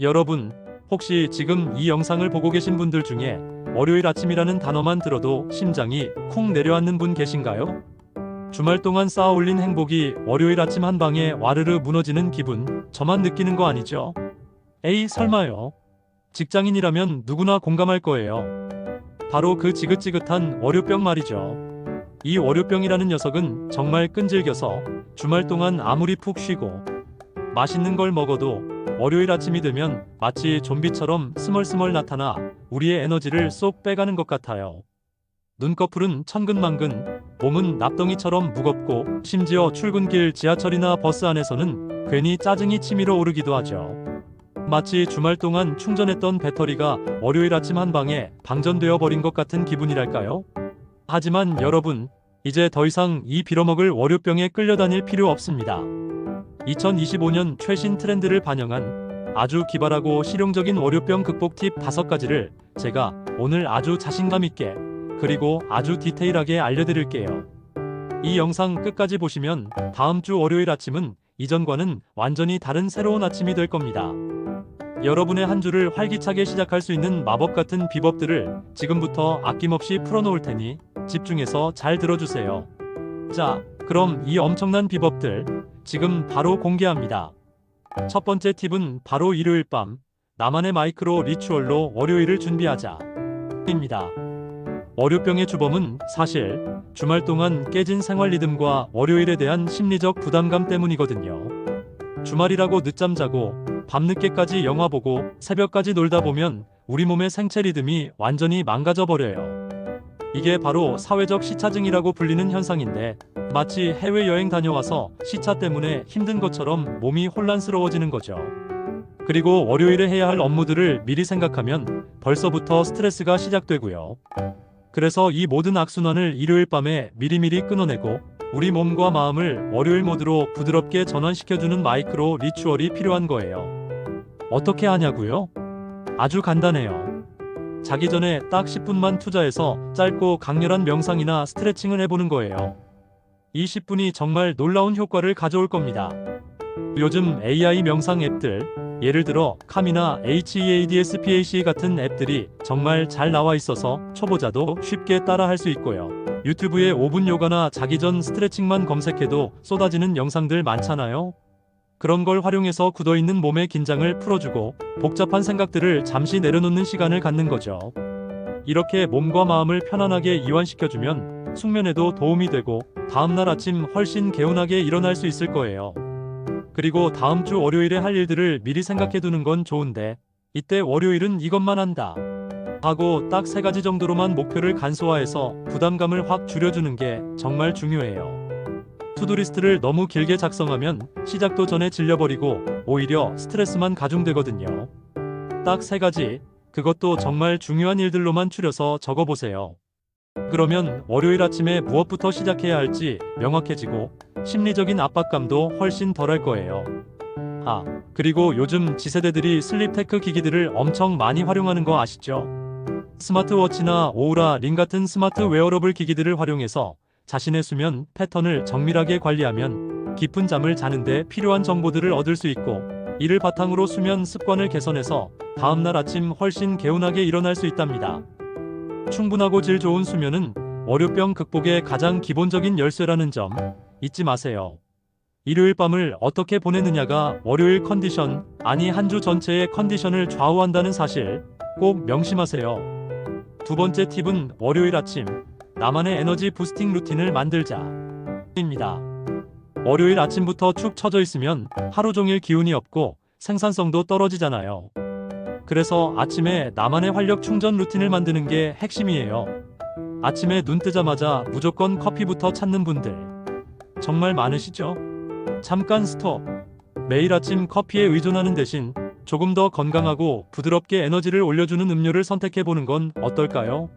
여러분, 혹시 지금 이 영상을 보고 계신 분들 중에 월요일 아침이라는 단어만 들어도 심장이 쿵 내려앉는 분 계신가요? 주말 동안 쌓아 올린 행복이 월요일 아침 한 방에 와르르 무너지는 기분, 저만 느끼는 거 아니죠? 에이, 설마요. 직장인이라면 누구나 공감할 거예요. 바로 그 지긋지긋한 월요병 말이죠. 이 월요병이라는 녀석은 정말 끈질겨서 주말 동안 아무리 푹 쉬고 맛있는 걸 먹어도 월요일 아침이 되면 마치 좀비처럼 스멀스멀 나타나 우리의 에너지를 쏙 빼가는 것 같아요. 눈꺼풀은 천근만근, 몸은 납덩이처럼 무겁고 심지어 출근길 지하철이나 버스 안에서는 괜히 짜증이 치밀어 오르기도 하죠. 마치 주말 동안 충전했던 배터리가 월요일 아침 한 방에 방전되어 버린 것 같은 기분이랄까요? 하지만 여러분, 이제 더 이상 이 빌어먹을 월요병에 끌려다닐 필요 없습니다. 2025년 최신 트렌드를 반영한 아주 기발하고 실용적인 월요병 극복 팁 5가지를 제가 오늘 아주 자신감 있게 그리고 아주 디테일하게 알려드릴게요. 이 영상 끝까지 보시면 다음 주 월요일 아침은 이전과는 완전히 다른 새로운 아침이 될 겁니다. 여러분의 한 주를 활기차게 시작할 수 있는 마법 같은 비법들을 지금부터 아낌없이 풀어놓을 테니 집중해서 잘 들어주세요. 자, 그럼 이 엄청난 비법들 지금 바로 공개합니다. 첫 번째 팁은 바로 일요일 밤 나만의 마이크로 리추얼로 월요일을 준비하자 입니다. 월요병의 주범은 사실 주말 동안 깨진 생활 리듬과 월요일에 대한 심리적 부담감 때문이거든요. 주말이라고 늦잠 자고 밤늦게까지 영화 보고 새벽까지 놀다 보면 우리 몸의 생체 리듬이 완전히 망가져 버려요. 이게 바로 사회적 시차증이라고 불리는 현상인데 마치 해외여행 다녀와서 시차 때문에 힘든 것처럼 몸이 혼란스러워지는 거죠. 그리고 월요일에 해야 할 업무들을 미리 생각하면 벌써부터 스트레스가 시작되고요. 그래서 이 모든 악순환을 일요일 밤에 미리미리 끊어내고 우리 몸과 마음을 월요일 모드로 부드럽게 전환시켜주는 마이크로 리추얼이 필요한 거예요. 어떻게 하냐고요? 아주 간단해요. 자기 전에 딱 10분만 투자해서 짧고 강렬한 명상이나 스트레칭을 해보는 거예요. 이 10분이 정말 놀라운 효과를 가져올 겁니다. 요즘 AI 명상 앱들, 예를 들어 카미나 HEADSPAC 같은 앱들이 정말 잘 나와 있어서 초보자도 쉽게 따라 할 수 있고요. 유튜브에 5분 요가나 자기 전 스트레칭만 검색해도 쏟아지는 영상들 많잖아요. 그런 걸 활용해서 굳어있는 몸의 긴장을 풀어주고 복잡한 생각들을 잠시 내려놓는 시간을 갖는 거죠. 이렇게 몸과 마음을 편안하게 이완시켜주면 숙면에도 도움이 되고 다음날 아침 훨씬 개운하게 일어날 수 있을 거예요. 그리고 다음 주 월요일에 할 일들을 미리 생각해두는 건 좋은데 이때 월요일은 이것만 한다 하고 딱 3가지 정도로만 목표를 간소화해서 부담감을 확 줄여주는 게 정말 중요해요. 투두리스트를 너무 길게 작성하면 시작도 전에 질려버리고 오히려 스트레스만 가중되거든요. 딱 3가지, 그것도 정말 중요한 일들로만 추려서 적어보세요. 그러면 월요일 아침에 무엇부터 시작해야 할지 명확해지고 심리적인 압박감도 훨씬 덜할 거예요. 아, 그리고 요즘 Z세대들이 슬립 테크 기기들을 엄청 많이 활용하는 거 아시죠? 스마트워치나 오우라 링 같은 스마트 웨어러블 기기들을 활용해서 자신의 수면 패턴을 정밀하게 관리하면 깊은 잠을 자는데 필요한 정보들을 얻을 수 있고 이를 바탕으로 수면 습관을 개선해서 다음날 아침 훨씬 개운하게 일어날 수 있답니다. 충분하고 질 좋은 수면은 월요병 극복의 가장 기본적인 열쇠라는 점 잊지 마세요. 일요일 밤을 어떻게 보내느냐가 월요일 컨디션, 아니 한 주 전체의 컨디션을 좌우한다는 사실 꼭 명심하세요. 두 번째 팁은 월요일 아침 나만의 에너지 부스팅 루틴을 만들자 입니다. 월요일 아침부터 축 처져 있으면 하루 종일 기운이 없고 생산성도 떨어지잖아요. 그래서 아침에 나만의 활력 충전 루틴을 만드는 게 핵심이에요. 아침에 눈 뜨자마자 무조건 커피부터 찾는 분들 정말 많으시죠? 잠깐 스톱. 매일 아침 커피에 의존하는 대신 조금 더 건강하고 부드럽게 에너지를 올려주는 음료를 선택해보는 건 어떨까요?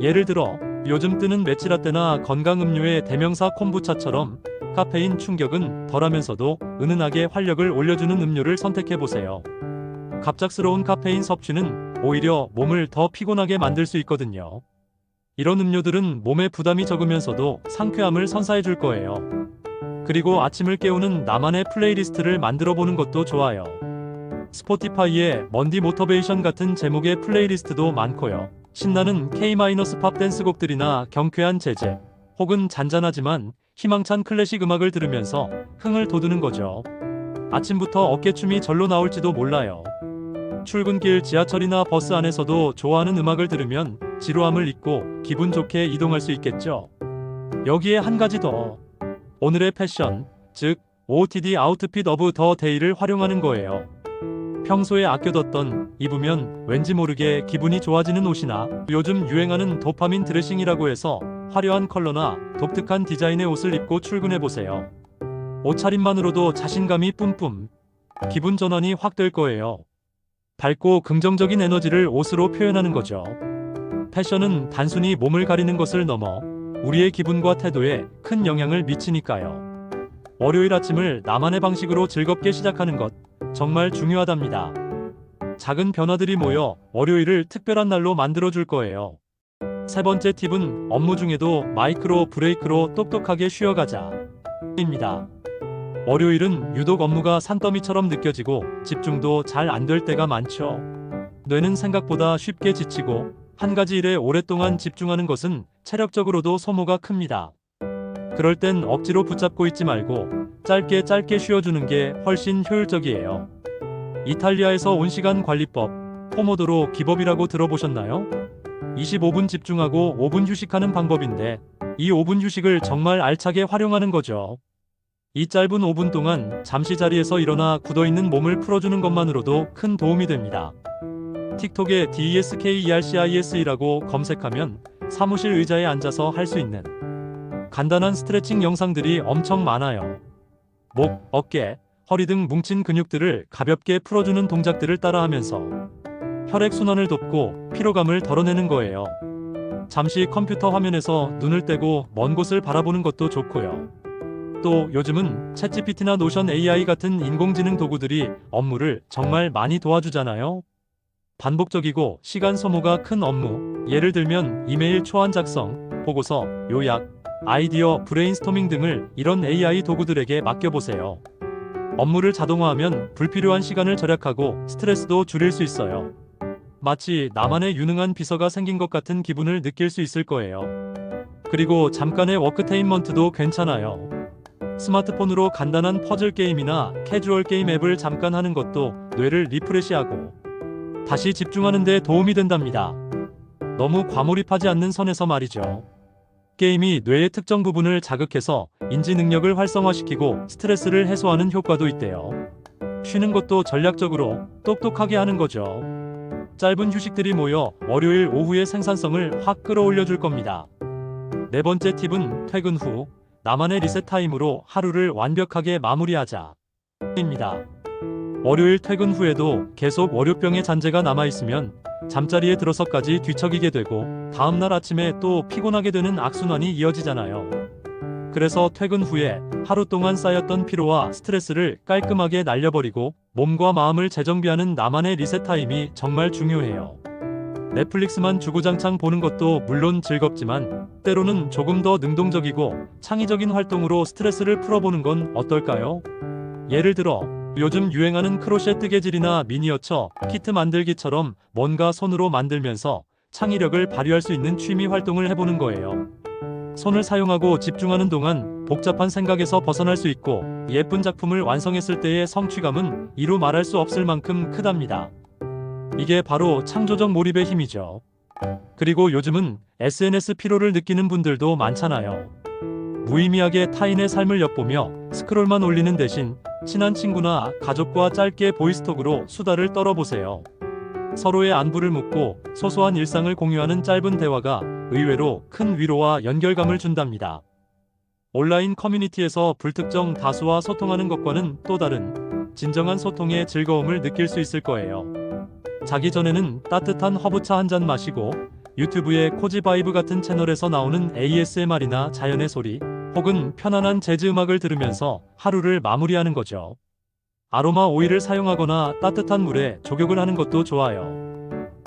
예를 들어 요즘 뜨는 메치라떼나 건강 음료의 대명사 콤부차처럼 카페인 충격은 덜하면서도 은은하게 활력을 올려주는 음료를 선택해보세요. 갑작스러운 카페인 섭취는 오히려 몸을 더 피곤하게 만들 수 있거든요. 이런 음료들은 몸에 부담이 적으면서도 상쾌함을 선사해줄 거예요. 그리고 아침을 깨우는 나만의 플레이리스트를 만들어 보는 것도 좋아요. 스포티파이에 먼디 모터베이션 같은 제목의 플레이리스트도 많고요. 신나는 K-팝 댄스곡들이나 경쾌한 재즈, 혹은 잔잔하지만 희망찬 클래식 음악을 들으면서 흥을 돋우는 거죠. 아침부터 어깨춤이 절로 나올지도 몰라요. 출근길 지하철이나 버스 안에서도 좋아하는 음악을 들으면 지루함을 잊고 기분 좋게 이동할 수 있겠죠. 여기에 한 가지 더. 오늘의 패션, 즉 OOTD 아웃핏 오브 더 데이를 활용하는 거예요. 평소에 아껴뒀던, 입으면 왠지 모르게 기분이 좋아지는 옷이나 요즘 유행하는 도파민 드레싱이라고 해서 화려한 컬러나 독특한 디자인의 옷을 입고 출근해보세요. 옷차림만으로도 자신감이 뿜뿜. 기분 전환이 확 될 거예요. 밝고 긍정적인 에너지를 옷으로 표현하는 거죠. 패션은 단순히 몸을 가리는 것을 넘어 우리의 기분과 태도에 큰 영향을 미치니까요. 월요일 아침을 나만의 방식으로 즐겁게 시작하는 것 정말 중요하답니다. 작은 변화들이 모여 월요일을 특별한 날로 만들어줄 거예요. 세 번째 팁은 업무 중에도 마이크로 브레이크로 똑똑하게 쉬어가자 입니다. 월요일은 유독 업무가 산더미처럼 느껴지고 집중도 잘 안 될 때가 많죠. 뇌는 생각보다 쉽게 지치고 한 가지 일에 오랫동안 집중하는 것은 체력적으로도 소모가 큽니다. 그럴 땐 억지로 붙잡고 있지 말고 짧게 쉬어주는 게 훨씬 효율적이에요. 이탈리아에서 온 시간 관리법, 포모도로 기법이라고 들어보셨나요? 25분 집중하고 5분 휴식하는 방법인데 이 5분 휴식을 정말 알차게 활용하는 거죠. 이 짧은 5분 동안 잠시 자리에서 일어나 굳어있는 몸을 풀어주는 것만으로도 큰 도움이 됩니다. 틱톡에 DESKERCISE라고 검색하면 사무실 의자에 앉아서 할 수 있는 간단한 스트레칭 영상들이 엄청 많아요. 목, 어깨, 허리 등 뭉친 근육들을 가볍게 풀어주는 동작들을 따라하면서 혈액순환을 돕고 피로감을 덜어내는 거예요. 잠시 컴퓨터 화면에서 눈을 떼고 먼 곳을 바라보는 것도 좋고요. 또 요즘은 챗GPT나 노션 AI 같은 인공지능 도구들이 업무를 정말 많이 도와주잖아요. 반복적이고 시간 소모가 큰 업무, 예를 들면 이메일 초안 작성, 보고서, 요약, 아이디어 브레인스토밍 등을 이런 AI 도구들에게 맡겨보세요. 업무를 자동화하면 불필요한 시간을 절약하고 스트레스도 줄일 수 있어요. 마치 나만의 유능한 비서가 생긴 것 같은 기분을 느낄 수 있을 거예요. 그리고 잠깐의 워크테인먼트도 괜찮아요. 스마트폰으로 간단한 퍼즐 게임이나 캐주얼 게임 앱을 잠깐 하는 것도 뇌를 리프레시하고 다시 집중하는 데 도움이 된답니다. 너무 과몰입하지 않는 선에서 말이죠. 게임이 뇌의 특정 부분을 자극해서 인지 능력을 활성화시키고 스트레스를 해소하는 효과도 있대요. 쉬는 것도 전략적으로 똑똑하게 하는 거죠. 짧은 휴식들이 모여 월요일 오후의 생산성을 확 끌어올려줄 겁니다. 네 번째 팁은 퇴근 후 나만의 리셋 타임으로 하루를 완벽하게 마무리하자 입니다. 월요일 퇴근 후에도 계속 월요병의 잔재가 남아있으면 잠자리에 들어서까지 뒤척이게 되고 다음날 아침에 또 피곤하게 되는 악순환이 이어지잖아요. 그래서 퇴근 후에 하루 동안 쌓였던 피로와 스트레스를 깔끔하게 날려버리고 몸과 마음을 재정비하는 나만의 리셋 타임이 정말 중요해요. 넷플릭스만 주구장창 보는 것도 물론 즐겁지만 때로는 조금 더 능동적이고 창의적인 활동으로 스트레스를 풀어보는 건 어떨까요? 예를 들어 요즘 유행하는 크로셰 뜨개질이나 미니어처 키트 만들기처럼 뭔가 손으로 만들면서 창의력을 발휘할 수 있는 취미 활동을 해보는 거예요. 손을 사용하고 집중하는 동안 복잡한 생각에서 벗어날 수 있고 예쁜 작품을 완성했을 때의 성취감은 이루 말할 수 없을 만큼 크답니다. 이게 바로 창조적 몰입의 힘이죠. 그리고 요즘은 SNS 피로를 느끼는 분들도 많잖아요. 무의미하게 타인의 삶을 엿보며 스크롤만 올리는 대신 친한 친구나 가족과 짧게 보이스톡으로 수다를 떨어보세요. 서로의 안부를 묻고 소소한 일상을 공유하는 짧은 대화가 의외로 큰 위로와 연결감을 준답니다. 온라인 커뮤니티에서 불특정 다수와 소통하는 것과는 또 다른 진정한 소통의 즐거움을 느낄 수 있을 거예요. 자기 전에는 따뜻한 허브차 한 잔 마시고 유튜브의 코지바이브 같은 채널에서 나오는 ASMR이나 자연의 소리 혹은 편안한 재즈 음악을 들으면서 하루를 마무리하는 거죠. 아로마 오일을 사용하거나 따뜻한 물에 족욕을 하는 것도 좋아요.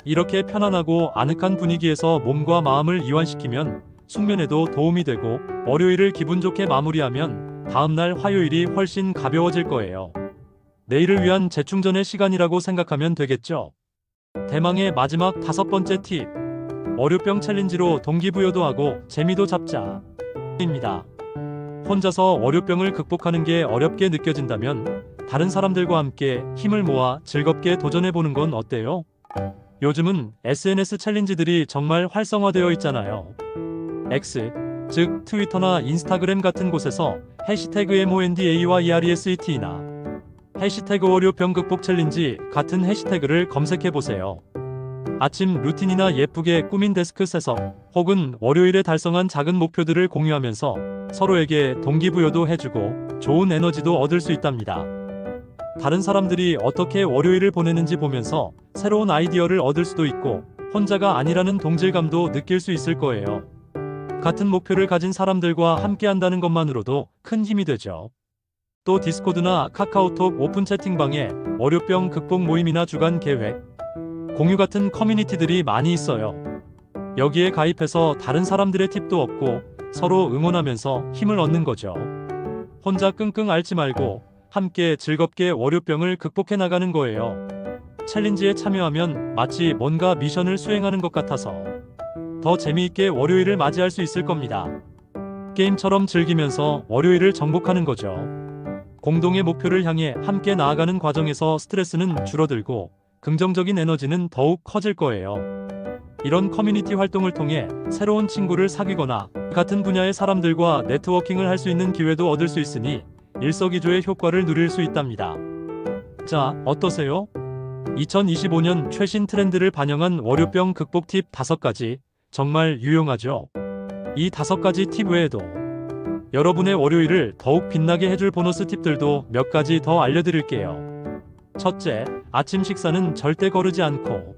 이렇게 편안하고 아늑한 분위기에서 몸과 마음을 이완시키면 숙면에도 도움이 되고 월요일을 기분 좋게 마무리하면 다음날 화요일이 훨씬 가벼워질 거예요. 내일을 위한 재충전의 시간이라고 생각하면 되겠죠. 대망의 마지막 5번째 팁. 월요병 챌린지로 동기부여도 하고 재미도 잡자. 입니다. 혼자서 월요병을 극복하는 게 어렵게 느껴진다면 다른 사람들과 함께 힘을 모아 즐겁게 도전해보는 건 어때요? 요즘은 SNS 챌린지들이 정말 활성화되어 있잖아요. X, 즉 트위터나 인스타그램 같은 곳에서 해시태그 MONDAYRESET나 해시태그 월요병 극복 챌린지 같은 해시태그를 검색해보세요. 아침 루틴이나 예쁘게 꾸민 데스크 세석, 혹은 월요일에 달성한 작은 목표들을 공유하면서 서로에게 동기부여도 해주고 좋은 에너지도 얻을 수 있답니다. 다른 사람들이 어떻게 월요일을 보내는지 보면서 새로운 아이디어를 얻을 수도 있고 혼자가 아니라는 동질감도 느낄 수 있을 거예요. 같은 목표를 가진 사람들과 함께 한다는 것만으로도 큰 힘이 되죠. 또 디스코드나 카카오톡 오픈 채팅방에 월요병 극복 모임이나 주간 계획, 공유 같은 커뮤니티들이 많이 있어요. 여기에 가입해서 다른 사람들의 팁도 얻고 서로 응원하면서 힘을 얻는 거죠. 혼자 끙끙 앓지 말고 함께 즐겁게 월요병을 극복해 나가는 거예요. 챌린지에 참여하면 마치 뭔가 미션을 수행하는 것 같아서 더 재미있게 월요일을 맞이할 수 있을 겁니다. 게임처럼 즐기면서 월요일을 정복하는 거죠. 공동의 목표를 향해 함께 나아가는 과정에서 스트레스는 줄어들고 긍정적인 에너지는 더욱 커질 거예요. 이런 커뮤니티 활동을 통해 새로운 친구를 사귀거나 같은 분야의 사람들과 네트워킹을 할 수 있는 기회도 얻을 수 있으니 일석이조의 효과를 누릴 수 있답니다. 자, 어떠세요? 2025년 최신 트렌드를 반영한 월요병 극복 팁 5가지, 정말 유용하죠? 이 5가지 팁 외에도 여러분의 월요일을 더욱 빛나게 해줄 보너스 팁들도 몇 가지 더 알려드릴게요. 첫째, 아침 식사는 절대 거르지 않고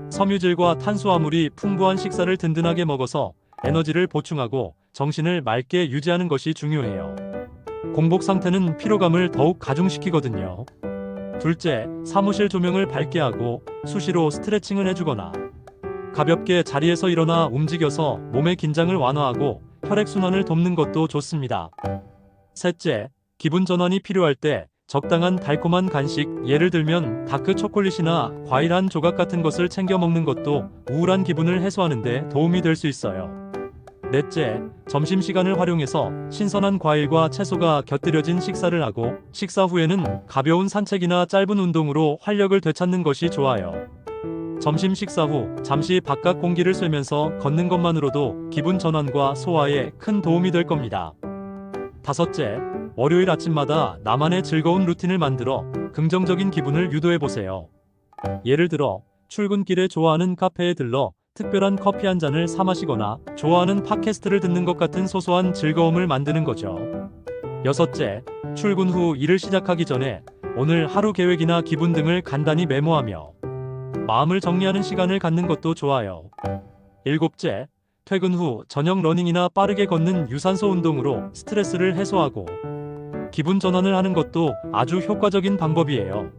섬유질과 탄수화물이 풍부한 식사를 든든하게 먹어서 에너지를 보충하고 정신을 맑게 유지하는 것이 중요해요. 공복 상태는 피로감을 더욱 가중시키거든요. 둘째, 사무실 조명을 밝게 하고 수시로 스트레칭을 해주거나 가볍게 자리에서 일어나 움직여서 몸의 긴장을 완화하고 혈액순환을 돕는 것도 좋습니다. 셋째, 기분 전환이 필요할 때 적당한 달콤한 간식, 예를 들면 다크 초콜릿이나 과일 한 조각 같은 것을 챙겨 먹는 것도 우울한 기분을 해소하는 데 도움이 될 수 있어요. 넷째, 점심시간을 활용해서 신선한 과일과 채소가 곁들여진 식사를 하고 식사 후에는 가벼운 산책이나 짧은 운동으로 활력을 되찾는 것이 좋아요. 점심 식사 후 잠시 바깥 공기를 쐬면서 걷는 것만으로도 기분 전환과 소화에 큰 도움이 될 겁니다. 다섯째, 월요일 아침마다 나만의 즐거운 루틴을 만들어 긍정적인 기분을 유도해보세요. 예를 들어 출근길에 좋아하는 카페에 들러 특별한 커피 한 잔을 사 마시거나 좋아하는 팟캐스트를 듣는 것 같은 소소한 즐거움을 만드는 거죠. 여섯째, 출근 후 일을 시작하기 전에 오늘 하루 계획이나 기분 등을 간단히 메모하며 마음을 정리하는 시간을 갖는 것도 좋아요. 일곱째, 퇴근 후 저녁 러닝이나 빠르게 걷는 유산소 운동으로 스트레스를 해소하고 기분 전환을 하는 것도 아주 효과적인 방법이에요.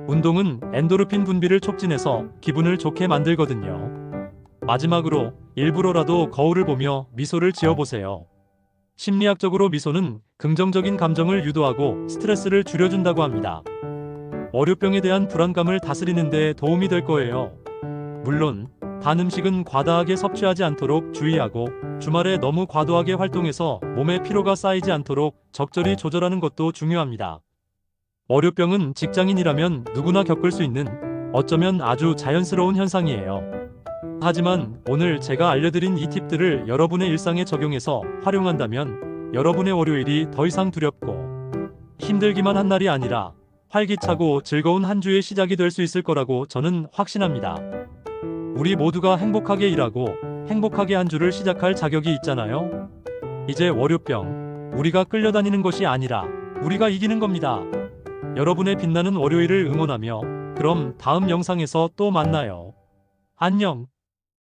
운동은 엔도르핀 분비를 촉진해서 기분을 좋게 만들거든요. 마지막으로 일부러라도 거울을 보며 미소를 지어보세요. 심리학적으로 미소는 긍정적인 감정을 유도하고 스트레스를 줄여준다고 합니다. 월요병에 대한 불안감을 다스리는 데 도움이 될 거예요. 물론 단 음식은 과다하게 섭취하지 않도록 주의하고 주말에 너무 과도하게 활동해서 몸에 피로가 쌓이지 않도록 적절히 조절하는 것도 중요합니다. 월요병은 직장인이라면 누구나 겪을 수 있는 어쩌면 아주 자연스러운 현상이에요. 하지만 오늘 제가 알려드린 이 팁들을 여러분의 일상에 적용해서 활용한다면 여러분의 월요일이 더 이상 두렵고 힘들기만 한 날이 아니라 활기차고 즐거운 한 주의 시작이 될 수 있을 거라고 저는 확신합니다. 우리 모두가 행복하게 일하고 행복하게 한 주를 시작할 자격이 있잖아요. 이제 월요병, 우리가 끌려다니는 것이 아니라 우리가 이기는 겁니다. 여러분의 빛나는 월요일을 응원하며 그럼 다음 영상에서 또 만나요. 안녕.